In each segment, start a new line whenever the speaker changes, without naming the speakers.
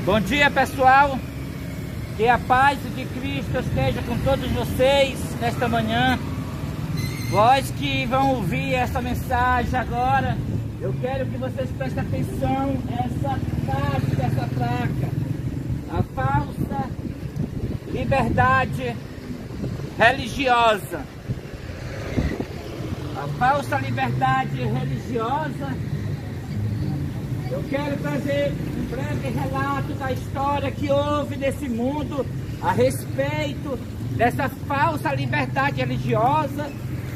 Bom dia, pessoal, que a paz de Cristo esteja com todos vocês nesta manhã. Vós que vão ouvir essa mensagem agora, eu quero que vocês prestem atenção nessa parte dessa placa: a falsa liberdade religiosa. A falsa liberdade religiosa. Eu quero trazer um breve relato da história que houve nesse mundo a respeito dessa falsa liberdade religiosa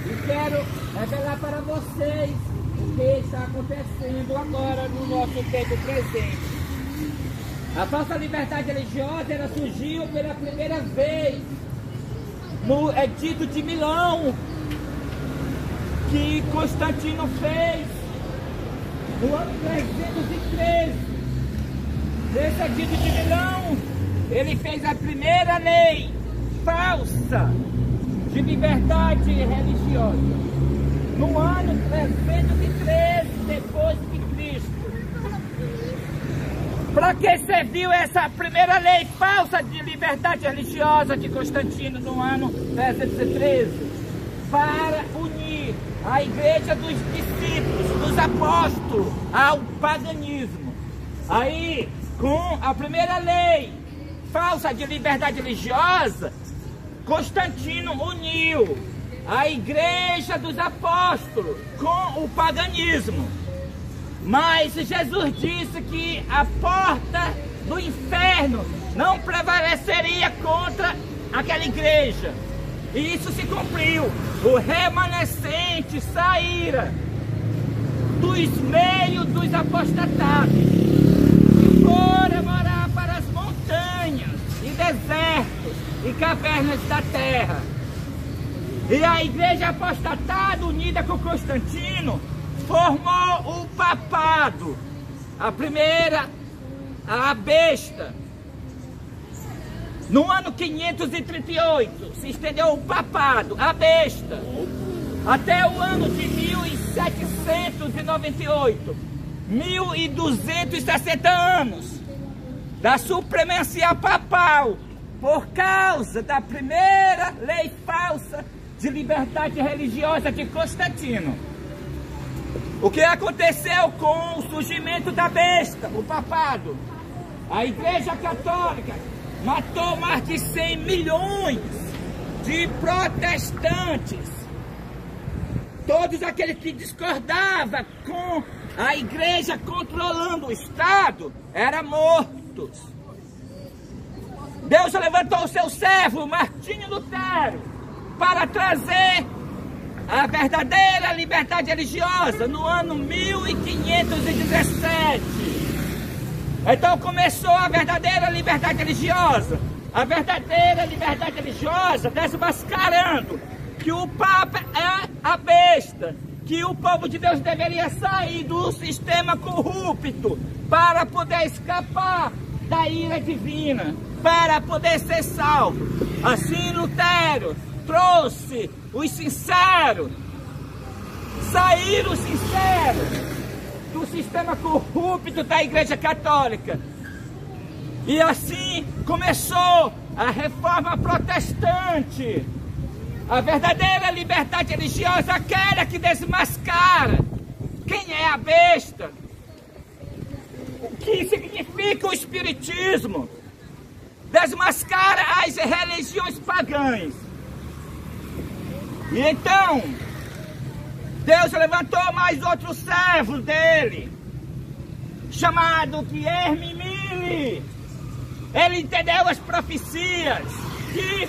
e quero revelar para vocês o que está acontecendo agora no nosso tempo presente. A falsa liberdade religiosa ela surgiu pela primeira vez no Edito de Milão, que Constantino fez no ano 313. Nesse Edito de Milão, ele fez a primeira lei falsa de liberdade religiosa. No ano 313 depois de Cristo. Para que serviu essa primeira lei falsa de liberdade religiosa de Constantino no ano 313? Para unir a igreja dos discípulos, dos apóstolos, ao paganismo. Aí, com a primeira lei falsa de liberdade religiosa, Constantino uniu a igreja dos apóstolos com o paganismo. Mas Jesus disse que a porta do inferno não prevaleceria contra aquela igreja. E isso se cumpriu. O remanescente saíra dos meios dos apostatados e fora morar para as montanhas e desertos e cavernas da terra. E a igreja apostatada, unida com Constantino, formou o papado. A primeira, a besta. No ano 538 se estendeu o papado, a besta, até o ano de 1798, 1260 anos da supremacia papal, por causa da primeira lei falsa de liberdade religiosa de Constantino. O que aconteceu com o surgimento da besta, o papado? A Igreja Católica matou mais de 100 milhões de protestantes. Todos aqueles que discordavam com a igreja controlando o Estado eram mortos. Deus levantou o seu servo, Martinho Lutero, para trazer a verdadeira liberdade religiosa no ano 1517. Então começou a verdadeira liberdade religiosa. A verdadeira liberdade religiosa desmascarando que o Papa é a besta, que o povo de Deus deveria sair do sistema corrupto para poder escapar da ira divina, para poder ser salvo. Assim Lutero trouxe os sinceros, saíram os sinceros do sistema corrupto da Igreja Católica. E assim começou a reforma protestante. A verdadeira liberdade religiosa, aquela que desmascara quem é a besta, o que significa o espiritismo, desmascara as religiões pagãs. E então Deus levantou mais outros servos dele, chamado Guilherme Mille. Ele entendeu as profecias que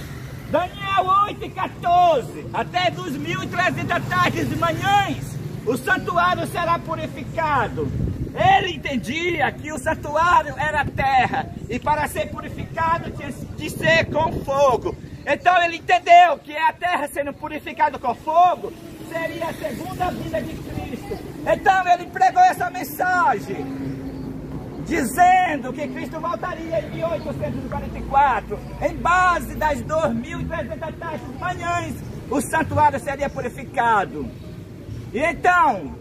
Daniel 8:14, até 2.300 tardes e manhãs, o santuário será purificado. Ele entendia que o santuário era terra, e para ser purificado tinha de ser com fogo. Então ele entendeu que a terra sendo purificada com fogo seria a segunda vinda de Cristo. Então ele pregou essa mensagem, dizendo que Cristo voltaria em 1844. Em base das 2.300 taxas manhãs, o santuário seria purificado. E então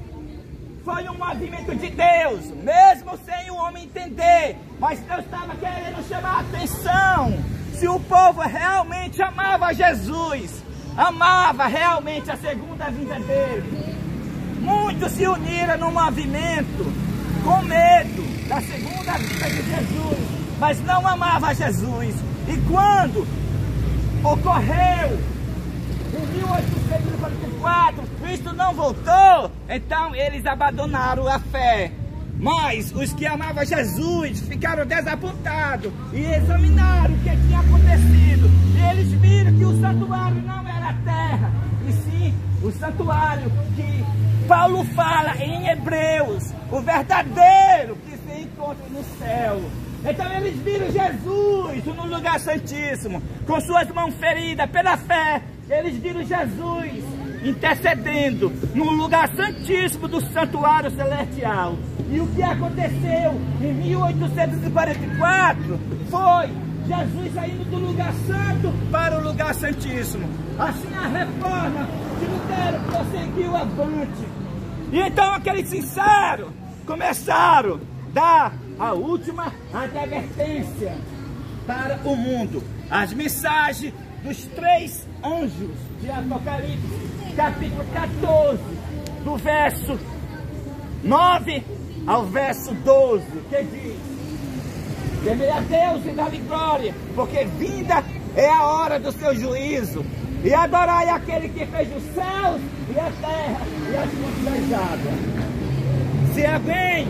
foi um movimento de Deus, mesmo sem o homem entender. Mas Deus estava querendo chamar a atenção. Se o povo realmente amava Jesus, amava realmente a segunda vinda dele. Muitos se uniram no movimento com medo da segunda vinda de Jesus, mas não amava Jesus. E quando ocorreu em 1844, Cristo não voltou, então eles abandonaram a fé. Mas os que amavam Jesus ficaram desapontados e examinaram o que tinha acontecido. E eles viram que o santuário não era a terra, e sim o santuário que Paulo fala em Hebreus, o verdadeiro que se encontra no céu. Então eles viram Jesus no lugar santíssimo, com suas mãos feridas pela fé. Eles viram Jesus intercedendo no lugar santíssimo do santuário celestial. E o que aconteceu em 1844 foi Jesus saindo do lugar santo para o lugar santíssimo. Assim a reforma de Lutero prosseguiu avante. E então aqueles sinceros começaram a dar a última advertência para o mundo. As mensagens dos 3 anjos de Apocalipse, capítulo 14, do verso 9 ao verso 12, que diz: temei a Deus e dá-lhe glória, porque vinda é a hora do seu juízo, e adorai aquele que fez os céus e a terra e as fontes das águas. Se alguém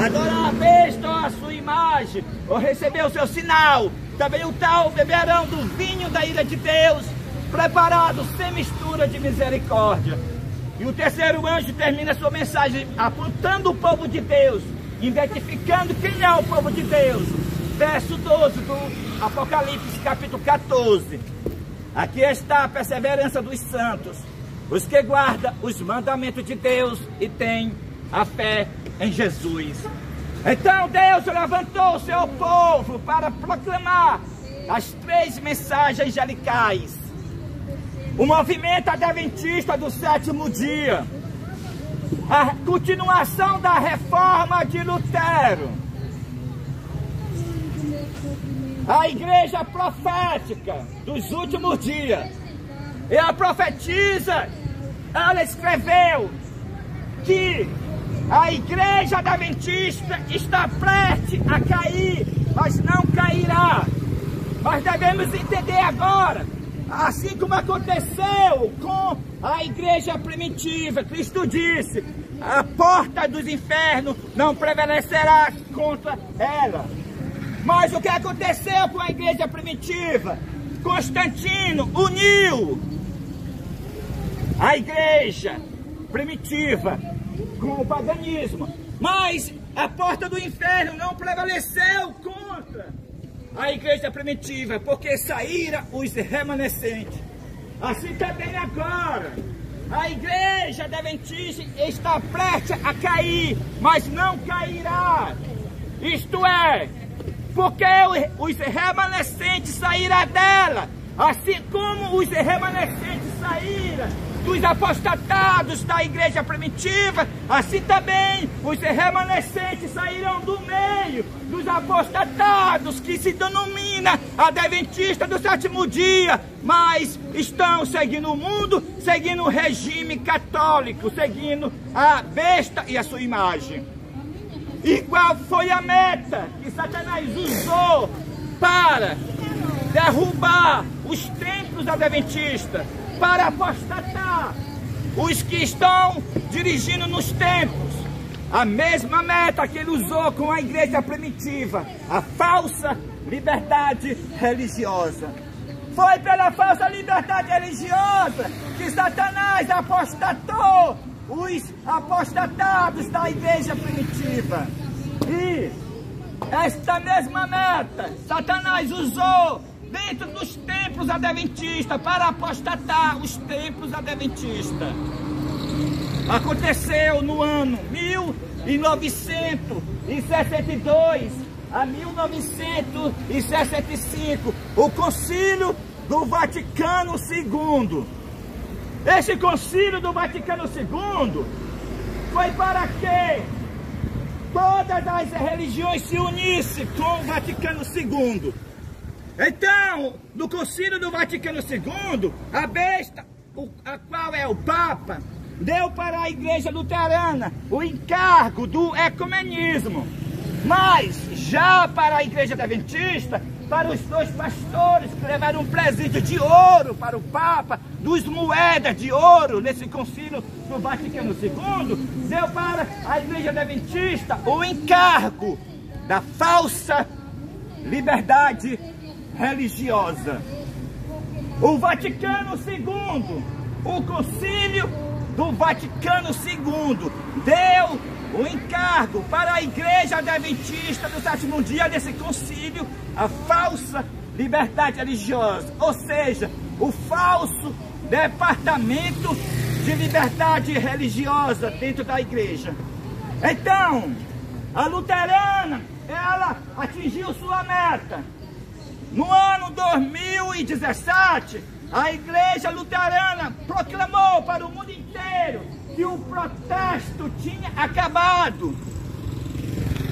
adorar a besta ou a sua imagem, ou receber o seu sinal, também o tal beberão do vinho da ira de Deus, preparado sem mistura de misericórdia. E o terceiro anjo termina sua mensagem apontando o povo de Deus, identificando quem é o povo de Deus. Verso 12 do Apocalipse, capítulo 14. Aqui está a perseverança dos santos, os que guardam os mandamentos de Deus e têm a fé em Jesus. Então Deus levantou o seu povo para proclamar as 3 mensagens angelicais. O movimento adventista do 7º dia, a continuação da reforma de Lutero, a igreja profética dos últimos dias. E a profetisa, ela escreveu que a igreja adventista está prestes a cair, mas não cairá. Mas devemos entender agora, assim como aconteceu com a igreja primitiva, Cristo disse: a porta dos infernos não prevalecerá contra ela. Mas o que aconteceu com a igreja primitiva? Constantino uniu a igreja primitiva com o paganismo, mas a porta do inferno não prevaleceu contra a igreja primitiva, porque saíram os remanescentes. Assim também agora, a igreja adventista está prestes a cair, mas não cairá. Isto é, porque os remanescentes saíram dela, assim como os remanescentes saíram dos apostatados da igreja primitiva, assim também os remanescentes saíram do meio dos apostatados que se denomina adventista do 7º dia, mas estão seguindo o mundo, seguindo o regime católico, seguindo a besta e a sua imagem. E qual foi a meta que Satanás usou para derrubar os templos adventistas, para apostatar os que estão dirigindo nos templos? A mesma meta que ele usou com a igreja primitiva, a falsa liberdade religiosa. Foi pela falsa liberdade religiosa que Satanás apostatou os apostatados da igreja primitiva. E esta mesma meta Satanás usou dentro dos templos adventistas para apostatar os templos adventistas. Aconteceu no ano 1962 a 1965 o Concílio do Vaticano II. Esse Concílio do Vaticano II foi para que todas as religiões se unissem com o Vaticano II. Então, no Concílio do Vaticano II, a besta, a qual é o Papa, deu para a Igreja Luterana o encargo do ecumenismo. Mas, já para a Igreja Adventista, para os dois pastores que levaram um presente de ouro para o Papa, duas moedas de ouro nesse concílio do Vaticano II, deu para a Igreja Adventista o encargo da falsa liberdade religiosa. O Vaticano II, o concílio do Vaticano II, deu o encargo para a Igreja Adventista do Sétimo Dia desse concílio, a falsa liberdade religiosa, ou seja, o falso departamento de liberdade religiosa dentro da igreja. Então, a luterana, ela atingiu sua meta. No ano 2017, a Igreja Luterana proclamou para o mundo inteiro que o protesto tinha acabado.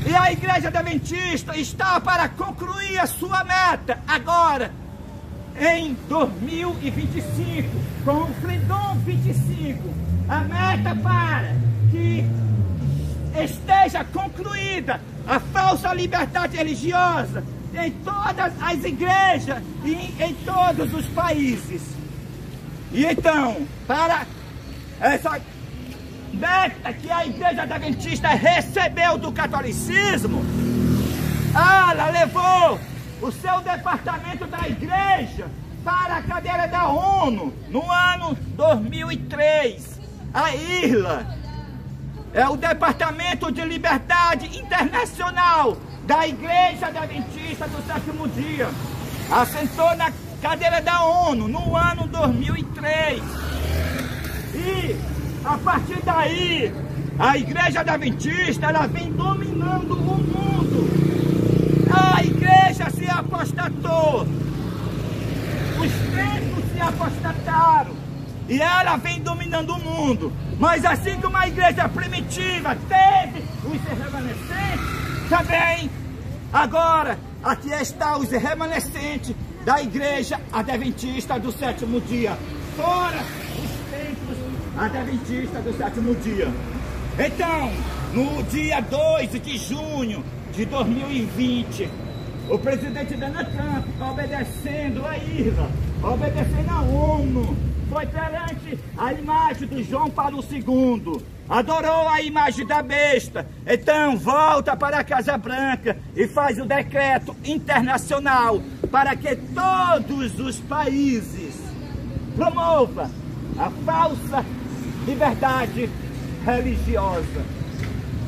E a Igreja Adventista está para concluir a sua meta agora, em 2025, com o Freedom 25. A meta para que esteja concluída a falsa liberdade religiosa em todas as igrejas e em todos os países. E então, para essa meta que a Igreja Adventista recebeu do catolicismo, ela levou o seu departamento da igreja para a cadeira da ONU no ano 2003. A IRLA é o Departamento de Liberdade Internacional da Igreja Adventista do Sétimo Dia. Assentou na cadeira da ONU no ano 2003. E a partir daí, a Igreja Adventista, ela vem dominando o mundo. A igreja se apostatou. Os templos se apostataram. E ela vem dominando o mundo. Mas assim como a igreja primitiva teve os remanescentes, também agora aqui está os remanescentes da Igreja Adventista do Sétimo Dia. Fora os templos adventistas do Sétimo Dia. Então, no dia 2 de junho de 2020, o presidente Donald Trump, obedecendo a IRLA, obedecendo a ONU, foi perante a imagem do João Paulo II, adorou a imagem da besta. Então volta para a Casa Branca e faz o decreto internacional para que todos os países promovam a falsa liberdade religiosa.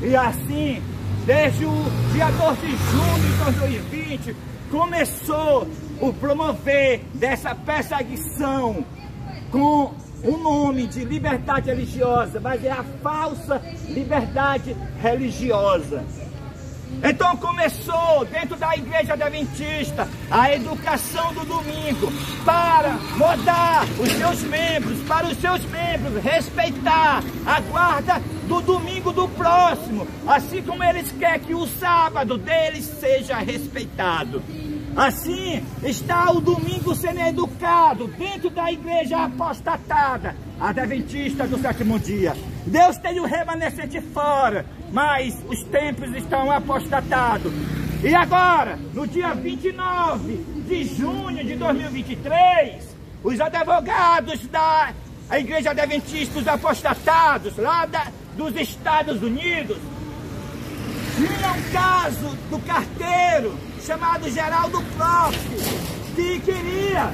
E assim, desde o dia 2 de junho de 2020, começou o promover dessa perseguição com o nome de liberdade religiosa, mas é a falsa liberdade religiosa. Então começou dentro da Igreja Adventista a educação do domingo para mudar os seus membros, para os seus membros respeitar a guarda do domingo do próximo, assim como eles querem que o sábado deles seja respeitado. Assim está o domingo sendo educado dentro da igreja apostatada, adventista do sétimo dia. Deus tem o remanescente fora, mas os templos estão apostatados. E agora, no dia 29 de junho de 2023, os advogados da Igreja Adventista, os apostatados, lá dos Estados Unidos, tinha um caso do carteiro chamado Geraldo Prof, que queria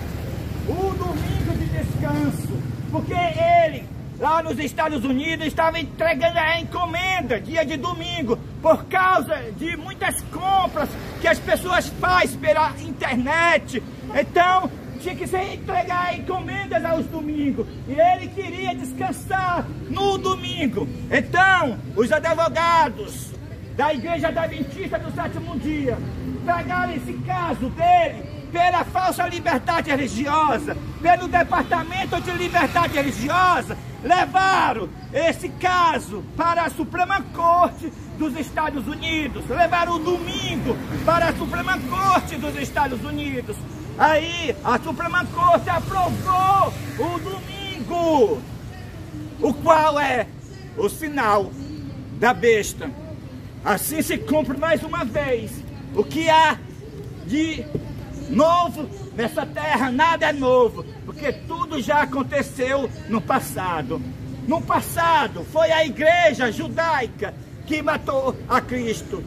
o domingo de descanso, porque ele, lá nos Estados Unidos, estava entregando a encomenda dia de domingo, por causa de muitas compras que as pessoas fazem pela internet. Então, tinha que se entregar encomendas aos domingos, e ele queria descansar no domingo. Então, os advogados da Igreja Adventista do Sétimo Dia pegaram esse caso dele pela falsa liberdade religiosa, pelo Departamento de Liberdade Religiosa, levaram esse caso para a Suprema Corte dos Estados Unidos, levaram o domingo para a Suprema Corte dos Estados Unidos. Aí a Suprema Corte aprovou o domingo, o qual é o sinal da besta. Assim se cumpre mais uma vez o que há de novo nessa terra. Nada é novo, porque tudo já aconteceu no passado. No passado foi a igreja judaica que matou a Cristo.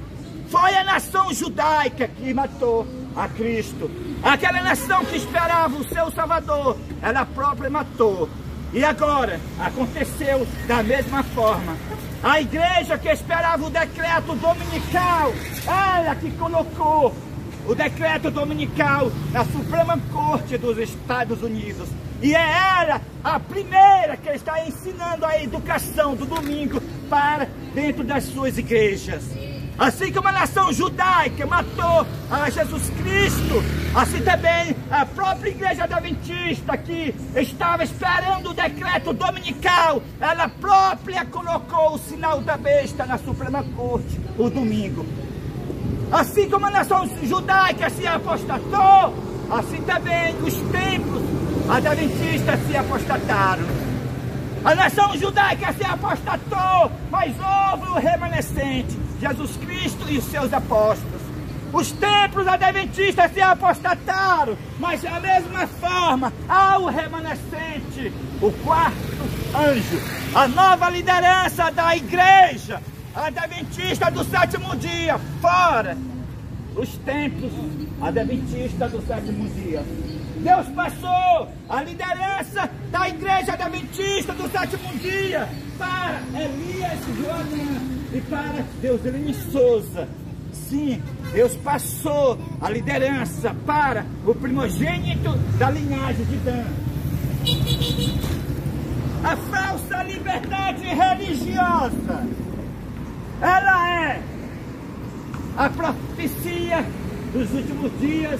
Foi a nação judaica que matou a Cristo. Aquela nação que esperava o seu Salvador, ela própria matou. E agora aconteceu da mesma forma. A igreja que esperava o decreto dominical, ela que colocou o decreto dominical na Suprema Corte dos Estados Unidos. E é ela a primeira que está ensinando a educação do domingo para dentro das suas igrejas. Assim como a nação judaica matou a Jesus Cristo, assim também a própria igreja adventista, que estava esperando o decreto dominical, ela própria colocou o sinal da besta na Suprema Corte o domingo. Assim como a nação judaica se apostatou, assim também os templos adventistas se apostataram. A nação judaica se apostatou, mas houve o remanescente, Jesus Cristo e os seus apóstolos. Os templos adventistas se apostataram, mas da mesma forma há o remanescente, o quarto anjo, a nova liderança da igreja adventista do sétimo dia, fora os templos adventistas do sétimo dia. Deus passou a liderança da igreja adventista do sétimo dia para Elias Joanã e para Deuselene Souza. Sim, Deus passou a liderança para o primogênito da linhagem de Dan. A falsa liberdade religiosa, ela é a profecia dos últimos dias,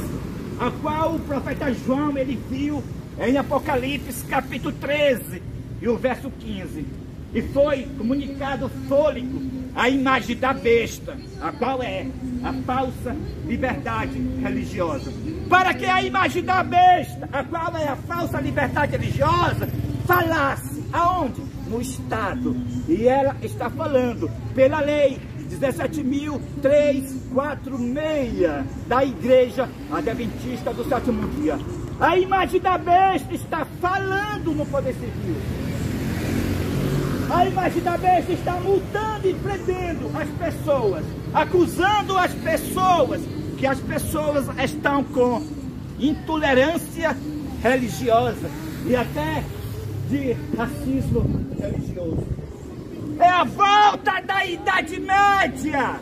a qual o profeta João ele viu em Apocalipse capítulo 13 e o verso 15. E foi comunicado fôlego a imagem da besta, a qual é a falsa liberdade religiosa. Para que a imagem da besta, a qual é a falsa liberdade religiosa, falasse aonde? No Estado. E ela está falando pela lei 17.346 da Igreja Adventista do Sétimo Dia. A imagem da besta está falando no Poder Civil. A imagem da besta está multando e prendendo as pessoas, acusando as pessoas que as pessoas estão com intolerância religiosa e até de racismo religioso. É a volta da Idade Média,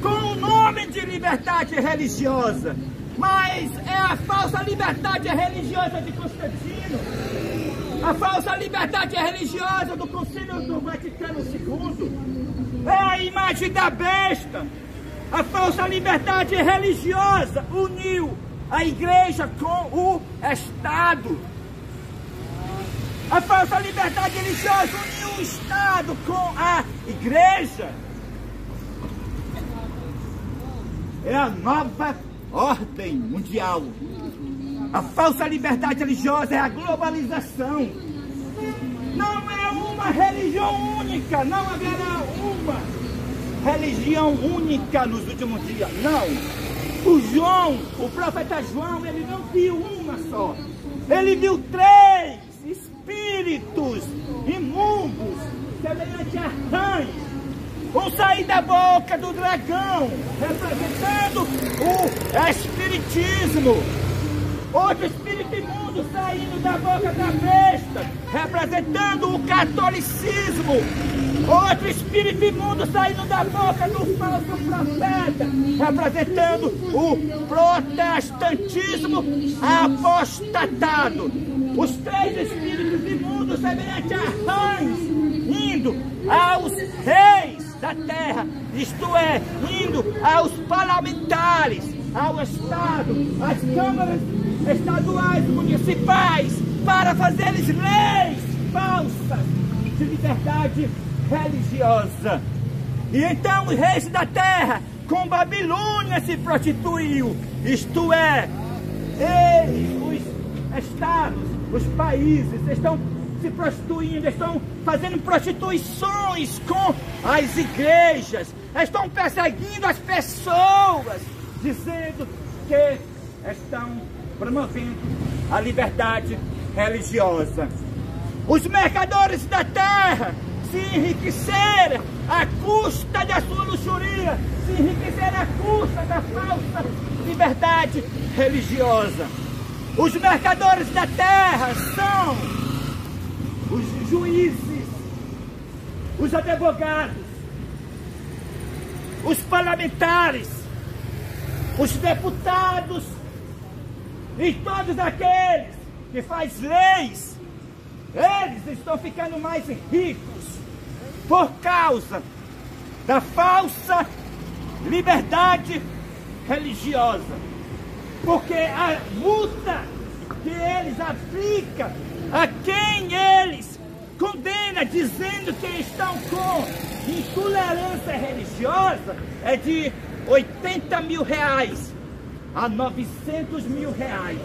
com o nome de liberdade religiosa, mas é a falsa liberdade religiosa de Constantino, a falsa liberdade religiosa do Concílio do Vaticano II, é a imagem da besta. A falsa liberdade religiosa uniu a igreja com o Estado. A falsa liberdade religiosa uniu o Estado com a igreja. É a nova ordem mundial. A falsa liberdade religiosa é a globalização. Não é uma religião única, não haverá uma religião única nos últimos dias, não. O profeta João, ele não viu uma só. Ele viu 3 espíritos imundos, semelhante a rãs, vão sair da boca do dragão, representando o espiritismo. Outro espírito imundo saindo da boca da besta, representando o catolicismo. Outro espírito imundo saindo da boca do falso profeta, representando o protestantismo apostatado. Os 3 espíritos imundos semelhantes a rãs, indo aos reis da terra, isto é, indo aos parlamentares, ao Estado, às câmaras estaduais e municipais, para fazer leis falsas de liberdade religiosa. E então os reis da terra, com Babilônia, se prostituiu, isto é, eles, os estados, os países, estão se prostituindo, estão fazendo prostituições com as igrejas, estão perseguindo as pessoas, dizendo que estão promovendo a liberdade religiosa. Os mercadores da terra se enriqueceram à custa da sua luxúria, se enriqueceram à custa da falsa liberdade religiosa. Os mercadores da terra são os juízes, os advogados, os parlamentares, os deputados e todos aqueles que fazem leis. Eles estão ficando mais ricos por causa da falsa liberdade religiosa. Porque a multa que eles aplicam a quem eles condenam, dizendo que estão com intolerância religiosa, é de 80 mil reais a 900 mil reais.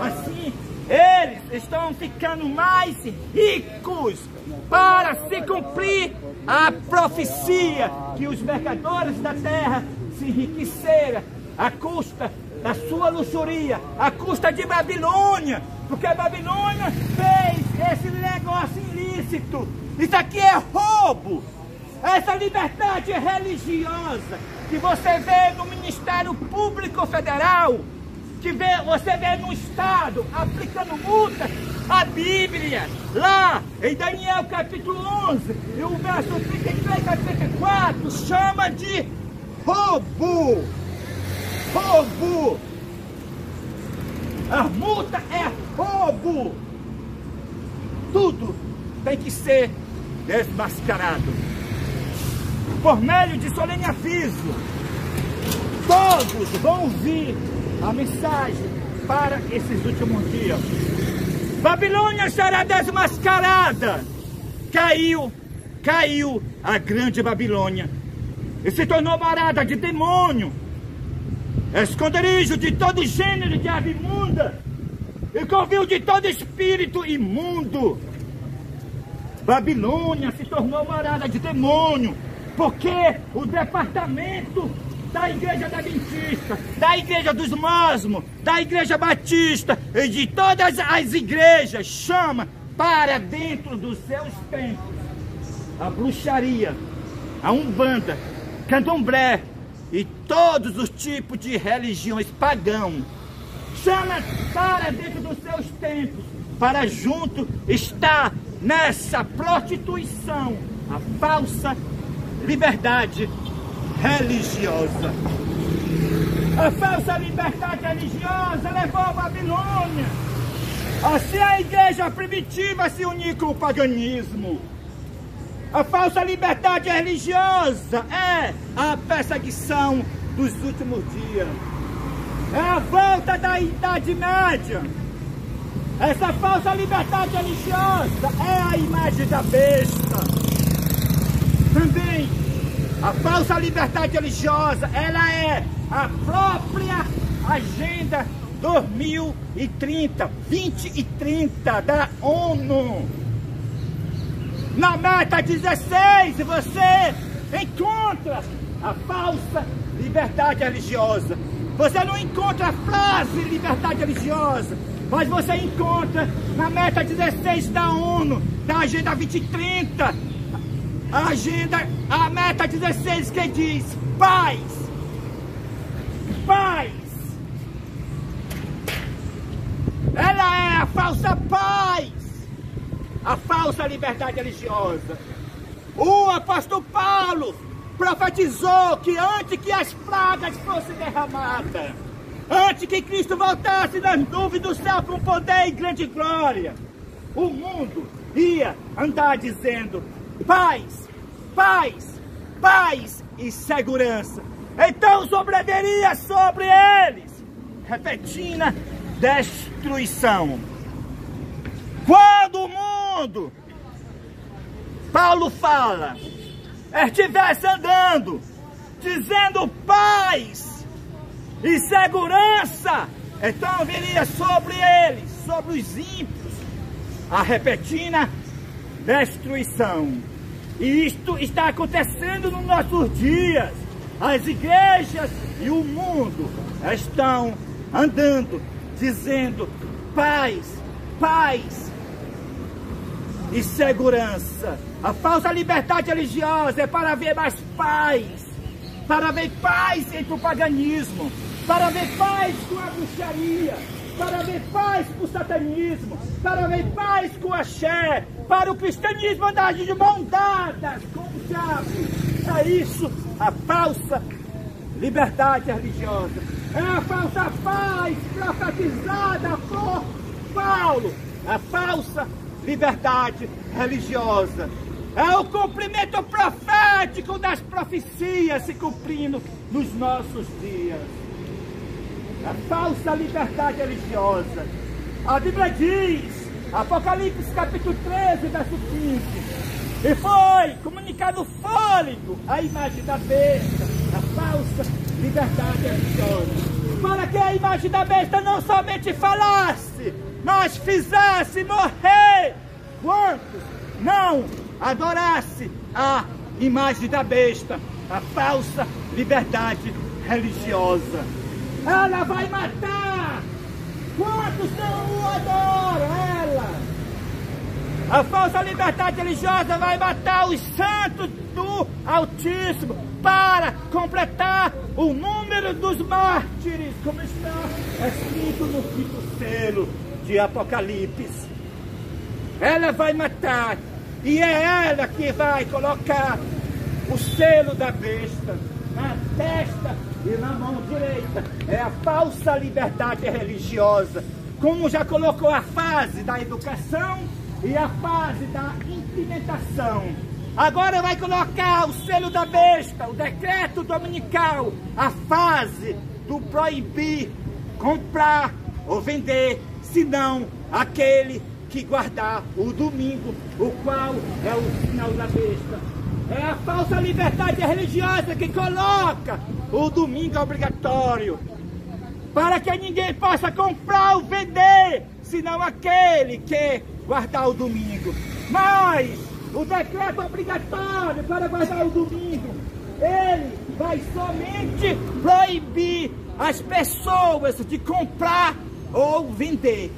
Assim, eles estão ficando mais ricos para se cumprir a profecia que os mercadores da terra se enriqueceram à custa da sua luxúria, à custa de Babilônia, porque a Babilônia fez esse negócio ilícito. Isso aqui é roubo. Essa liberdade religiosa que você vê no Ministério Público Federal, que você vê no Estado aplicando multa, a Bíblia, lá em Daniel capítulo 11, e o verso 33 a 34, chama de roubo. Roubo. A multa é roubo. Tudo tem que ser desmascarado. Por meio de solene aviso, todos vão ouvir a mensagem para esses últimos dias. Babilônia será desmascarada. Caiu a grande Babilônia e se tornou morada de demônio, esconderijo de todo gênero de ave imunda e covil de todo espírito imundo. Babilônia se tornou morada de demônio, porque o departamento da Igreja Adventista, da Igreja dos Mosmos, da Igreja Batista e de todas as igrejas chama para dentro dos seus templos a bruxaria, a umbanda, candomblé e todos os tipos de religiões pagãs. Chama para dentro dos seus templos, para junto estar nessa prostituição, a falsa liberdade religiosa. A falsa liberdade religiosa levou a Babilônia. Assim a igreja primitiva se uniu com o paganismo. A falsa liberdade religiosa é a perseguição dos últimos dias. É a volta da Idade Média. Essa falsa liberdade religiosa é a imagem da besta. Também a falsa liberdade religiosa, ela é a própria Agenda 2030, 2030 da ONU. Na meta 16 você encontra a falsa liberdade religiosa. Você não encontra a frase liberdade religiosa, mas você encontra na meta 16 da ONU, da Agenda 2030, a meta 16 que diz paz. Ela é a falsa paz, a falsa liberdade religiosa. O apóstolo Paulo profetizou que antes que as pragas fossem derramadas, antes que Cristo voltasse nas nuvens do céu com poder e grande glória, o mundo ia andar dizendo paz, paz, paz e segurança. então sobrevieria sobre eles repentina destruição. Quando o mundo, Paulo fala, estivesse andando, dizendo paz e segurança, então viria sobre eles, sobre os ímpios, a repentina destruição. E isto está acontecendo nos nossos dias. As igrejas e o mundo estão andando, dizendo paz, paz e segurança. A falsa liberdade religiosa é para haver mais paz, para haver paz entre o paganismo, para haver paz com a bruxaria, para haver paz com o satanismo, para haver paz com a axé, para o cristianismo andar de mão dadas com o diabo. É isso a falsa liberdade religiosa. É a falsa paz profetizada por Paulo. A falsa liberdade religiosa é o cumprimento profético das profecias se cumprindo nos nossos dias. A falsa liberdade religiosa. A Bíblia diz, Apocalipse capítulo 13, verso 15, e foi comunicado fôlego a imagem da besta, a falsa liberdade religiosa, para que a imagem da besta não somente falasse, mas fizesse morrer quantos não adorasse a imagem da besta, a falsa liberdade religiosa. Ela vai matar quantos não o adoram, ela. A falsa liberdade religiosa vai matar os santos do Altíssimo para completar o número dos mártires, como está escrito no quinto selo de Apocalipse. Ela vai matar, e é ela que vai colocar o selo da besta na testa e na mão direita. É a falsa liberdade religiosa, como já colocou a fase da educação e a fase da implementação. Agora vai colocar o selo da besta, o decreto dominical, a fase do proibir comprar ou vender, senão aquele que guardar o domingo, o qual é o sinal da besta. É a falsa liberdade religiosa que coloca o domingo obrigatório, para que ninguém possa comprar ou vender, senão aquele que guardar o domingo. Mas o decreto obrigatório para guardar o domingo, ele vai somente proibir as pessoas de comprar ou vender.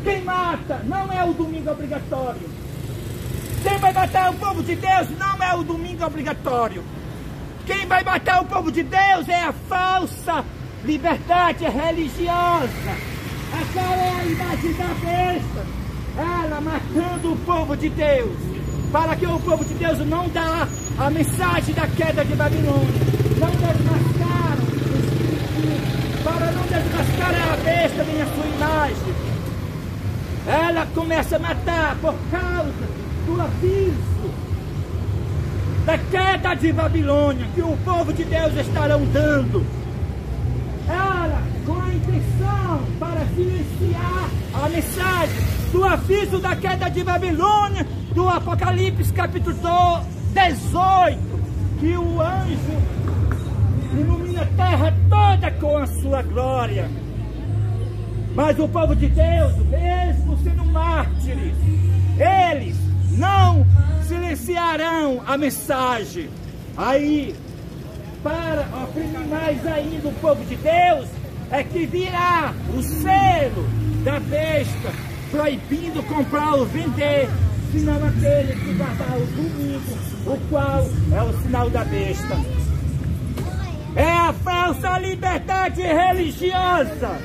Quem mata não é o domingo obrigatório. Quem vai matar o povo de Deus não é o domingo obrigatório. Quem vai matar o povo de Deus é a falsa liberdade religiosa. Aquela é a imagem da besta. Ela matando o povo de Deus, para que o povo de Deus não dá a mensagem da queda de Babilônia, não desmascaram os espíritos, para não desmascarar a besta nem a sua imagem. Ela começa a matar por causa do aviso da queda de Babilônia, que o povo de Deus estarão dando. Ela, com a intenção para silenciar a mensagem do aviso da queda de Babilônia, do Apocalipse capítulo 18, que o anjo ilumina a terra toda com a sua glória. Mas o povo de Deus, mesmo sendo mártires, eles não silenciarão a mensagem. Aí, para oprimir mais ainda o povo de Deus, é que virá o selo da besta, proibindo comprar ou vender, senão aquele que guardar o domingo, o qual é o sinal da besta. É a falsa liberdade religiosa,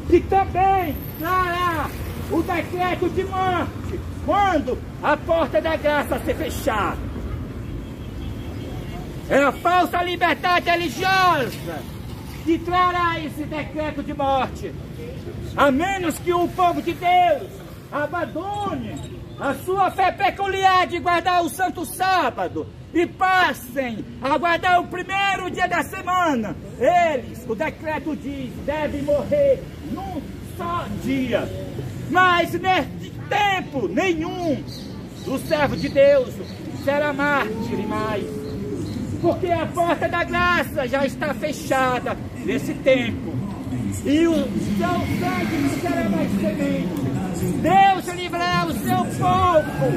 que também trará o decreto de morte quando a porta da graça se fechar. É a falsa liberdade religiosa que trará esse decreto de morte, a menos que o povo de Deus abandone a sua fé peculiar de guardar o santo sábado e passem a guardar o primeiro dia da semana, eles, o decreto diz, devem morrer num só dia. Mas neste tempo nenhum do servo de Deus será mártir mais, porque a porta da graça já está fechada nesse tempo, e o seu sangue não será mais semente. Deus livrará o seu povo.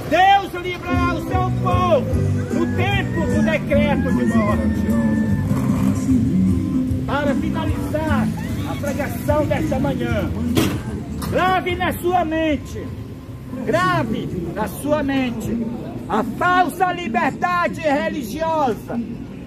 Deus livrará o seu povo no tempo do decreto de morte. Para finalizar a pregação desta manhã, grave na sua mente, a falsa liberdade religiosa.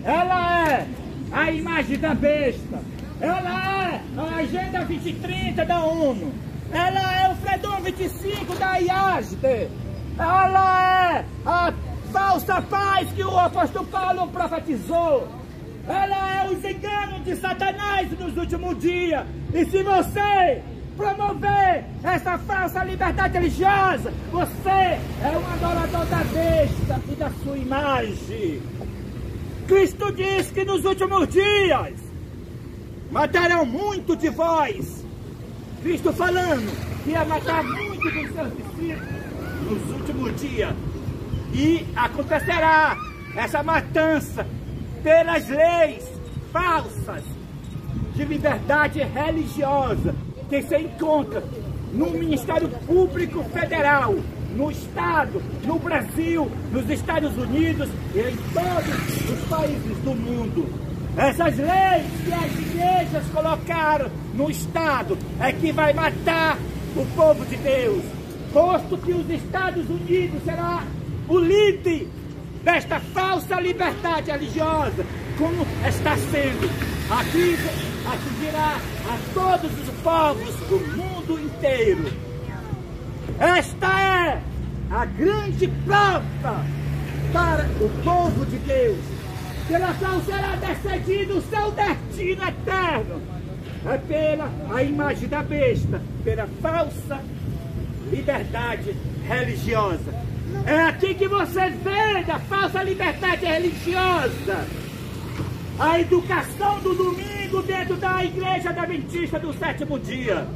Ela é a imagem da besta, ela é a Agenda 2030 da ONU, ela é o Fredon 25 da IASD, ela é a falsa paz que o apóstolo Paulo profetizou, ela é os enganos de Satanás nos últimos dias. E se você promover essa falsa liberdade religiosa, você é um adorador da besta e da sua imagem. Cristo diz que nos últimos dias matarão muito de vós. Cristo falando que ia matar muito dos seus discípulos nos últimos dias. E acontecerá essa matança pelas leis falsas de liberdade religiosa que se encontra no Ministério Público Federal, no Estado, no Brasil, nos Estados Unidos e em todos os países do mundo. Essas leis que as igrejas colocaram no Estado é que vai matar o povo de Deus, posto que os Estados Unidos será o líder desta falsa liberdade religiosa, como está sendo. Atingirá a todos os povos do mundo inteiro. Esta é a grande prova para o povo de Deus, pela qual será decidido o seu destino eterno. É pela a imagem da besta, pela falsa liberdade religiosa. É aqui que você vê da falsa liberdade religiosa a educação do domingo dentro da Igreja Adventista do Sétimo Dia.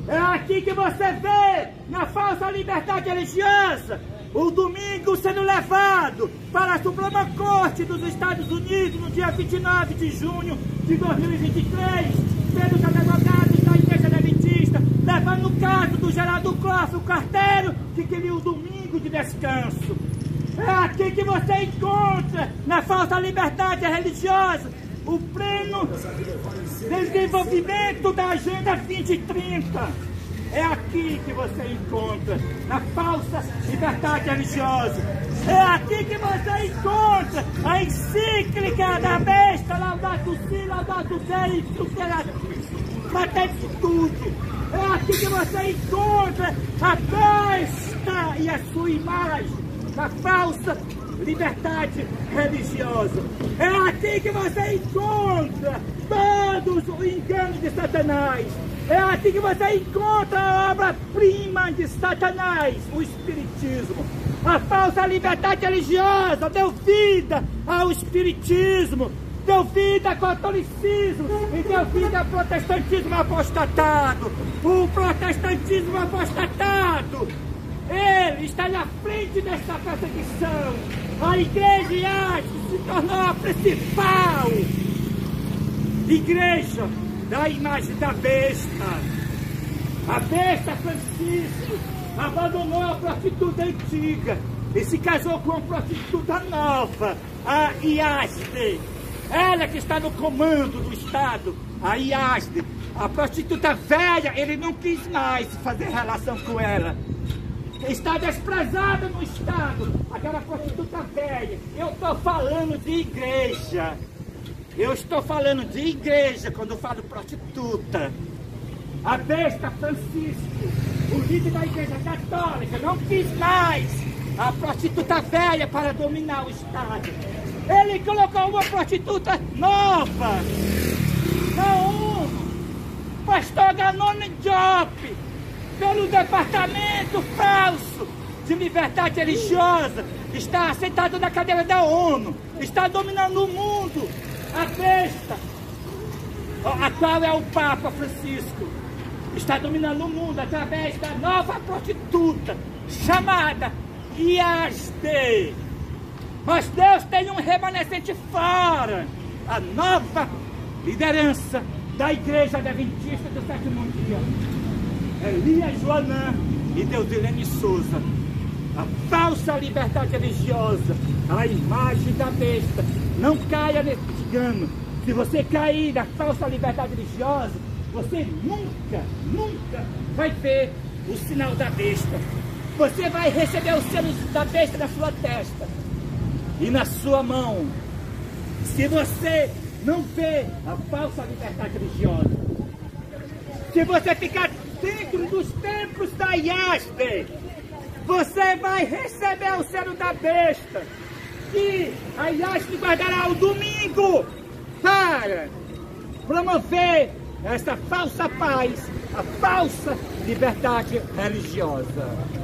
É aqui que você vê, na falsa liberdade religiosa, o domingo sendo levado para a Suprema Corte dos Estados Unidos no dia 29 de junho de 2023, pelos advogados da Igreja Adventista, levando o caso do Geraldo Costa, o carteiro que queria o domingo de descanso. É aqui que você encontra, na falsa liberdade religiosa, o pleno desenvolvimento da Agenda 2030. É aqui que você encontra, na falsa liberdade religiosa. É aqui que você encontra a encíclica da besta, Laudato Si, Laudato Dei, tudo. É aqui que você encontra a besta e a sua imagem, da falsa liberdade religiosa. É aqui que você encontra todos os enganos de Satanás. É aqui que você encontra a obra-prima de Satanás, o Espiritismo. A falsa liberdade religiosa deu vida ao Espiritismo, deu vida ao catolicismo e deu vida ao protestantismo apostatado. O protestantismo apostatado, ele está na frente dessa perseguição. A igreja se tornou a principal igreja da imagem da besta. A besta Francisco abandonou a prostituta antiga e se casou com uma prostituta nova, a IASD. Ela que está no comando do Estado, a IASD. A prostituta velha, ele não quis mais fazer relação com ela. Está desprezada no Estado, aquela prostituta velha. Eu estou falando de igreja. Eu estou falando de igreja quando eu falo prostituta. A besta Francisco, o líder da igreja católica, não quis mais a prostituta velha para dominar o Estado. Ele colocou uma prostituta nova na ONU pastor Ganoni Diop, pelo departamento falso de liberdade religiosa, está sentado na cadeira da ONU, está dominando o mundo, a besta, a qual é o Papa Francisco, está dominando o mundo através da nova prostituta chamada Yazde. Mas Deus tem um remanescente fora, a nova liderança da Igreja Adventista do Sétimo Dia, Elias Joanã e Deusilene Souza. A falsa liberdade religiosa, a imagem da besta. Não caia nesse engano. Se você cair na falsa liberdade religiosa, você nunca vai ver o sinal da besta. Você vai receber o selo da besta na sua testa e na sua mão. Se você não vê a falsa liberdade religiosa, se você ficar dentro dos templos da Yazde, você vai receber o selo da besta. E a Yazde guardará o domingo para promover essa falsa paz, a falsa liberdade religiosa.